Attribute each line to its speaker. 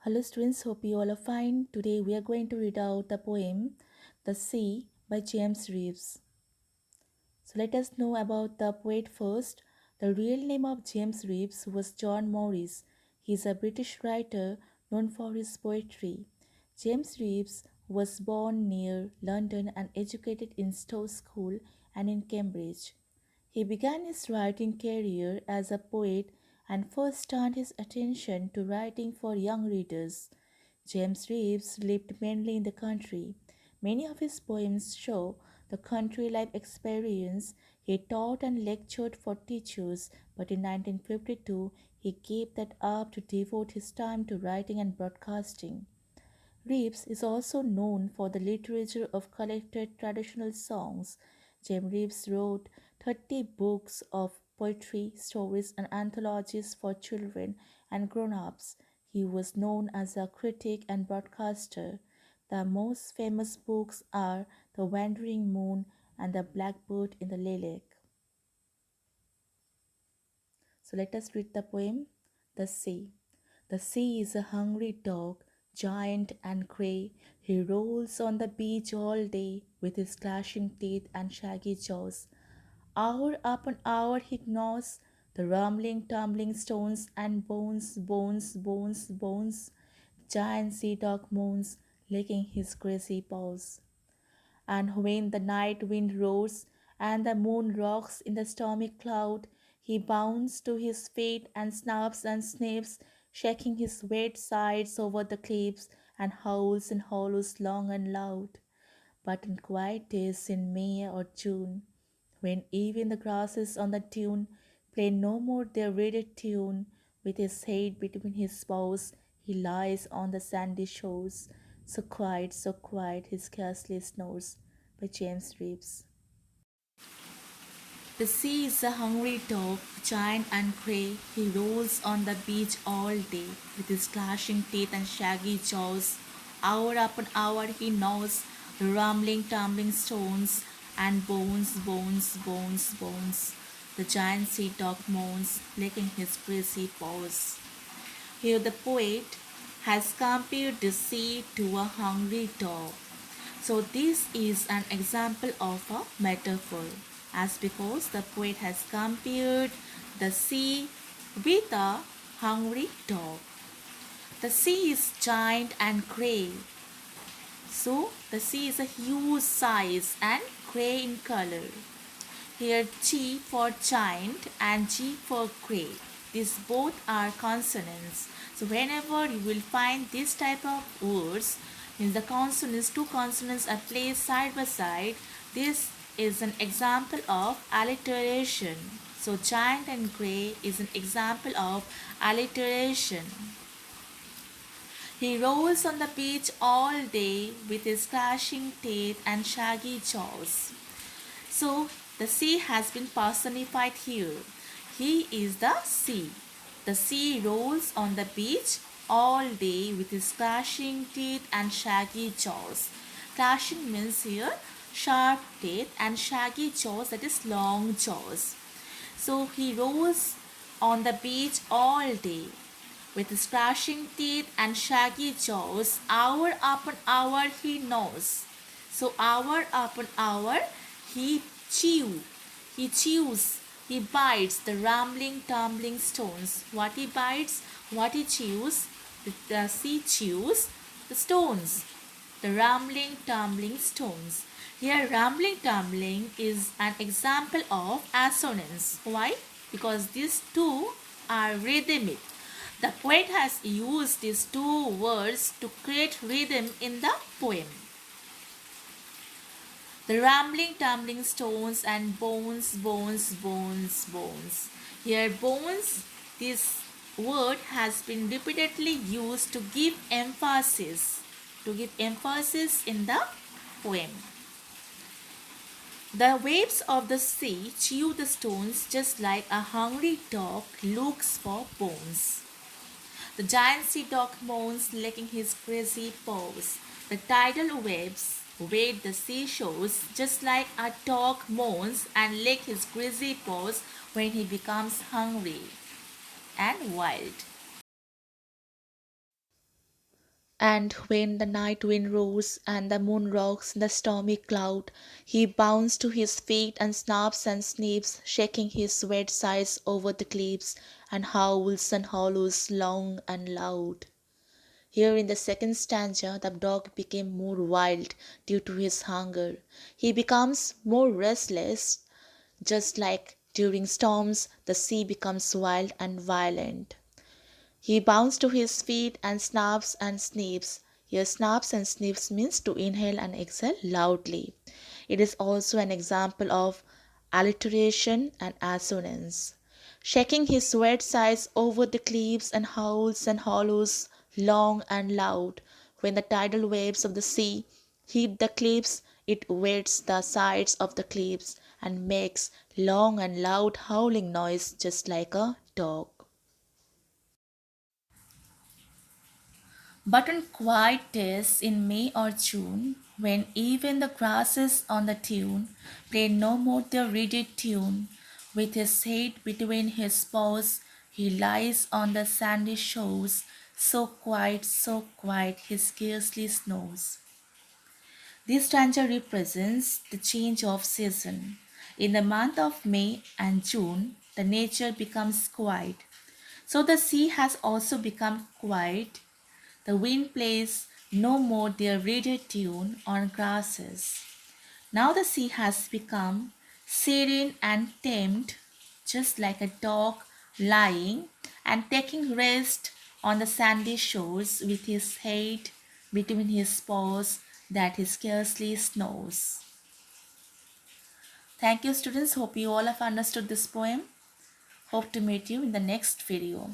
Speaker 1: Hello students, hope you all are fine. Today we are going to read out the poem The Sea by James Reeves. So let us know about the poet first. The real name of James Reeves was John Morris. He is a British writer known for his poetry. James Reeves was born near London and educated in Stowe School and in Cambridge. He began his writing career as a poet and first turned his attention to writing for young readers. James Reeves lived mainly in the country. Many of his poems show the country life experience. He taught and lectured for teachers, but in 1952 he gave that up to devote his time to writing and broadcasting. Reeves is also known for the literature of collected traditional songs. James Reeves wrote 30 books of poetry, stories, and anthologies for children and grown ups. He was known as a critic and broadcaster. The most famous books are The Wandering Moon and The Blackbird in the Lilac. So let us read the poem The Sea. The sea is a hungry dog, giant and grey. He rolls on the beach all day with his clashing teeth and shaggy jaws. Hour upon hour he gnaws the rumbling, tumbling stones and bones, bones, bones, bones. Giant sea dog moans, licking his greasy paws. And when the night wind roars and the moon rocks in the stormy cloud, he bounds to his feet and snaps and sniffs, shaking his wet sides over the cliffs, and howls in hollows long and loud. But on quiet days in May or June, when even the grasses on the dune play no more their weird tune, with his head between his paws, he lies on the sandy shores, so quiet he scarcely snores. By James Reeves. The sea is a hungry dog, giant and grey. He rolls on the beach all day with his clashing teeth and shaggy jaws. Hour upon hour he gnaws the rumbling, tumbling stones and bones, bones, bones, bones. The giant sea dog moans, licking his greasy paws. Here the poet has compared the sea to a hungry dog. So this is an example of a metaphor, as because the poet has compared the sea with a hungry dog. The sea is giant and grey. So the sea is a huge size and grey in color. Here G for giant and G for grey. These both are consonants. So whenever you will find this type of words, means the consonants, two consonants are placed side by side. This is an example of alliteration. So giant and grey is an example of alliteration. He rolls on the beach all day with his clashing teeth and shaggy jaws. So the sea has been personified here. He is the sea. The sea rolls on the beach all day with his clashing teeth and shaggy jaws. Clashing means here sharp teeth and shaggy jaws, that is long jaws. So he rolls on the beach all day with his clashing teeth and shaggy jaws. Hour upon hour he gnaws. So hour upon hour he chew. He chews. He bites the rumbling, tumbling stones. What he bites, what he chews, the sea chews the stones. The rumbling, tumbling stones. Here, rumbling, tumbling is an example of assonance. Why? Because these two are rhythmic. The poet has used these two words to create rhythm in the poem. The rumbling, tumbling stones and bones, bones, bones, bones. Here, bones, this word has been repeatedly used to give emphasis, in the poem. The waves of the sea chew the stones just like a hungry dog looks for bones. The giant sea dog moans, licking his greasy paws. The tidal waves wade the seashores just like a dog moans and lick his greasy paws when he becomes hungry and wild. And when the night wind roars and the moon rocks in the stormy cloud, he bounds to his feet and snaps and sniffs, shaking his wet sides over the cliffs, and howls and hollows long and loud. Here in the second stanza, the dog became more wild due to his hunger. He becomes more restless, just like during storms, the sea becomes wild and violent. He bounds to his feet and snaps and sniffs. Here, snaps and sniffs means to inhale and exhale loudly. It is also an example of alliteration and assonance. Shaking his wet sides over the cliffs and howls and hollows long and loud. When the tidal waves of the sea hit the cliffs, it wets the sides of the cliffs and makes long and loud howling noise just like a dog. But on quiet days in May or June, when even the grasses on the dune play no more their rigid tune, with his head between his paws, he lies on the sandy shores, so quiet he scarcely snores. This stanza represents the change of season. In the month of May and June, the nature becomes quiet. So the sea has also become quiet. The wind plays no more their radio tune on grasses. Now the sea has become serene and tamed, just like a dog lying and taking rest on the sandy shores with his head between his paws that he scarcely snores. Thank you, students. Hope you all have understood this poem. Hope to meet you in the next video.